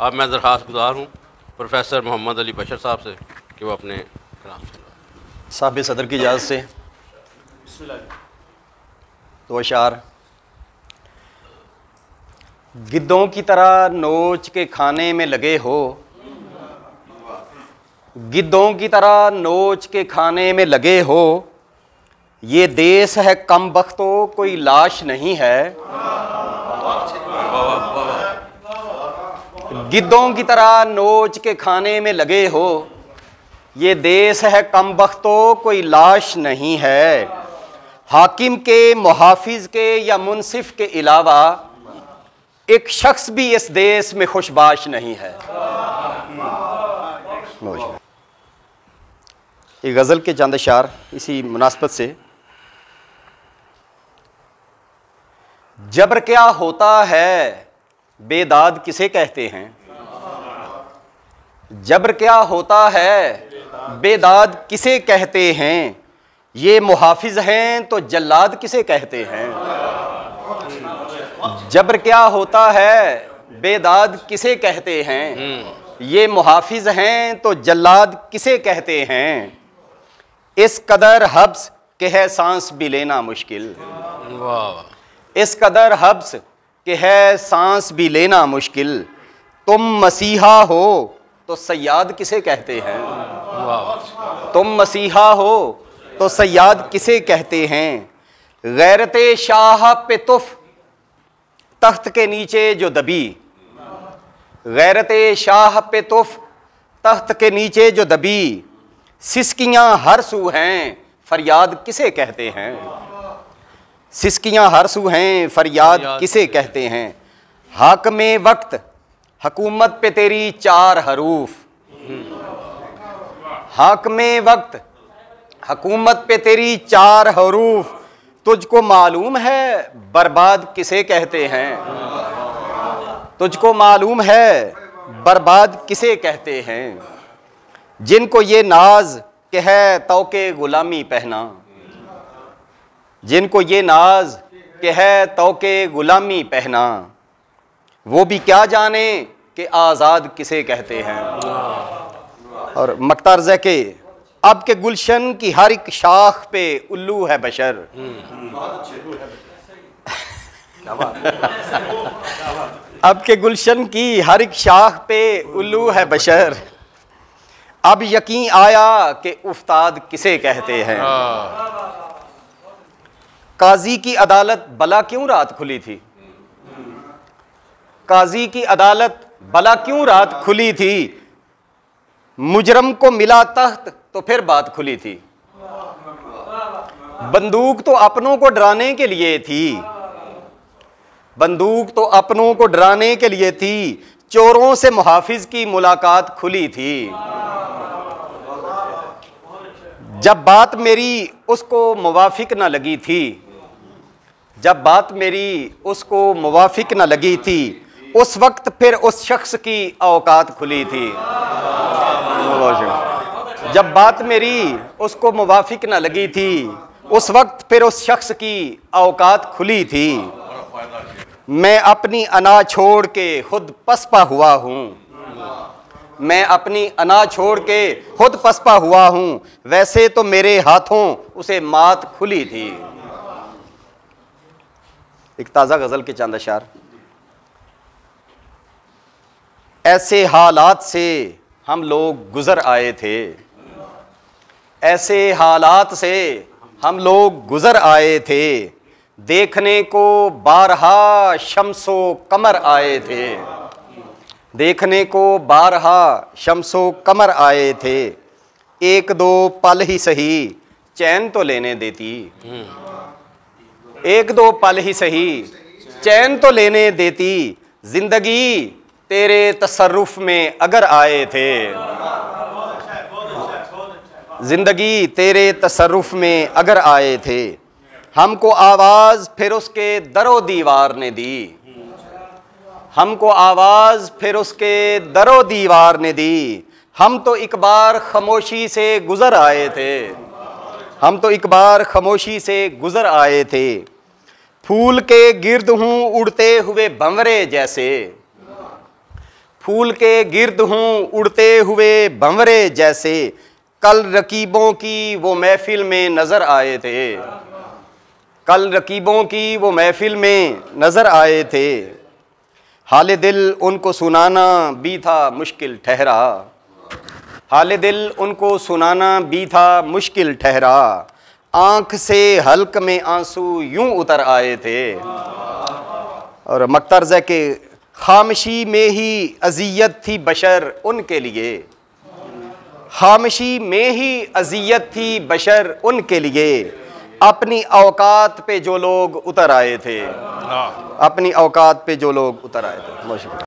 अब मैं दरख्वास्त गुजार हूँ प्रोफेसर मोहम्मद अली बशर साहब से कि वो अपने कलाम साहब सदर की इजाज़त से तो अशार। गिद्धों की तरह नोच के खाने में लगे हो, गिद्धों की तरह नोच के खाने में लगे हो, ये देश है कम बख्तों कोई लाश नहीं है। गिद्धों की तरह नोच के खाने में लगे हो, ये देश है कम बख्तों कोई लाश नहीं है। हाकिम के, मुहाफिज के या मुनसिफ के अलावा एक शख्स भी इस देश में खुशबाश नहीं है। एक गज़ल के चंद अशार इसी मुनासबत से। जबर क्या होता है बेदाद किसे कहते हैं, जबर क्या होता है बेदाद किसे कहते हैं, ये मुहाफिज हैं तो जल्लाद किसे कहते हैं। जबर क्या होता है बेदाद किसे कहते हैं, ये मुहाफिज हैं तो जल्लाद किसे कहते हैं। इस कदर हब्स के है सांस भी लेना मुश्किल, इस कदर हब्स के है सांस भी लेना मुश्किल। तुम मसीहा हो तो सयाद किसे कहते हैं, तुम मसीहा हो तो सयाद किसे कहते हैं। गैरते शाह पे तुफ तख्त के नीचे जो दबी, गैरते शाह पे तुफ तख्त के नीचे जो दबी। सिसकियां हर सू हैं फरियाद किसे कहते हैं, सिसकियां हर सू हैं फरियाद किसे कहते हैं। हाकमे वक्त हुकूमत पे तेरी चार हरूफ, हाकमे वक्त हुकूमत पे तेरी चार हरूफ। तुझको मालूम है बर्बाद किसे कहते हैं, तुझको मालूम है बर्बाद किसे कहते हैं। जिनको ये नाज के है तौके गुलामी पहना, जिनको ये नाज के है तौके गुलामी पहना, वो भी क्या जाने कि आज़ाद किसे कहते हैं। और मक्तार ज़े के अब के गुलशन की हर एक शाख पे उल्लू है बशर, अब के गुलशन की हर एक शाख पे उल्लू है बशर। अब यकीन आया कि उस्ताद किसे कहते हैं। काजी की अदालत भला क्यों रात खुली थी, काजी की अदालत भला क्यों रात खुली थी। मुजरम को मिला तख्त तो फिर बात खुली थी। बंदूक तो अपनों को डराने के लिए थी, बंदूक तो अपनों को डराने के लिए थी। चोरों से मुहाफिज की मुलाकात खुली थी। जब बात मेरी उसको मुवाफिक न लगी थी, जब बात मेरी उसको मुवाफिक न लगी थी, उस वक्त फिर उस शख्स की औकात खुली थी। जब बात मेरी उसको मुवाफिक न लगी थी, उस वक्त फिर उस शख्स की औकात खुली थी। मैं अपनी अना छोड़ के खुद पसपा हुआ हूँ, मैं अपनी अना छोड़ के खुद पसपा हुआ हूँ। वैसे तो मेरे हाथों उसे मात खुली थी। एक ताज़ा गज़ल के चंद अशार। ऐसे हालात से हम लोग गुज़र आए थे, ऐसे हालात से हम लोग गुज़र आए थे। देखने को बारहा शम्सो कमर आए थे, देखने को बारहा शम्सो कमर आए थे। एक दो पल ही सही चैन तो लेने देती, एक दो पल ही सही चैन तो लेने देती। जिंदगी तेरे तसर्रुफ में अगर आए थे, जिंदगी तेरे तसर्रुफ में अगर आए थे। हमको आवाज़ फिर उसके दरो दीवार ने दी, हमको आवाज़ फिर उसके दरो दीवार ने दी। हम तो एक बार खामोशी से गुज़र आए थे, हम तो एक बार खामोशी से गुज़र आए थे। फूल के गिर्द हूँ उड़ते हुए भंवरे जैसे, फूल के गिर्द हूँ उड़ते हुए भंवरे जैसे, कल रकीबों की वो महफिल में नज़र आए थे, कल रकीबों की वो महफिल में नज़र आए थे। हाल दिल उनको सुनाना भी था मुश्किल ठहरा, हाल दिल उनको सुनाना भी था मुश्किल ठहरा, आँख से हल्क में आंसू यूं उतर आए थे। और मकतर्ज़ है कि खामोशी में ही अज़ियत थी बशर उनके लिए, खामोशी में ही अज़ियत थी बशर उनके लिए, अपनी औकात पे जो लोग उतर आए थे, अपनी औकात पे जो लोग उतर आए थे। बहुत शुक्रिया।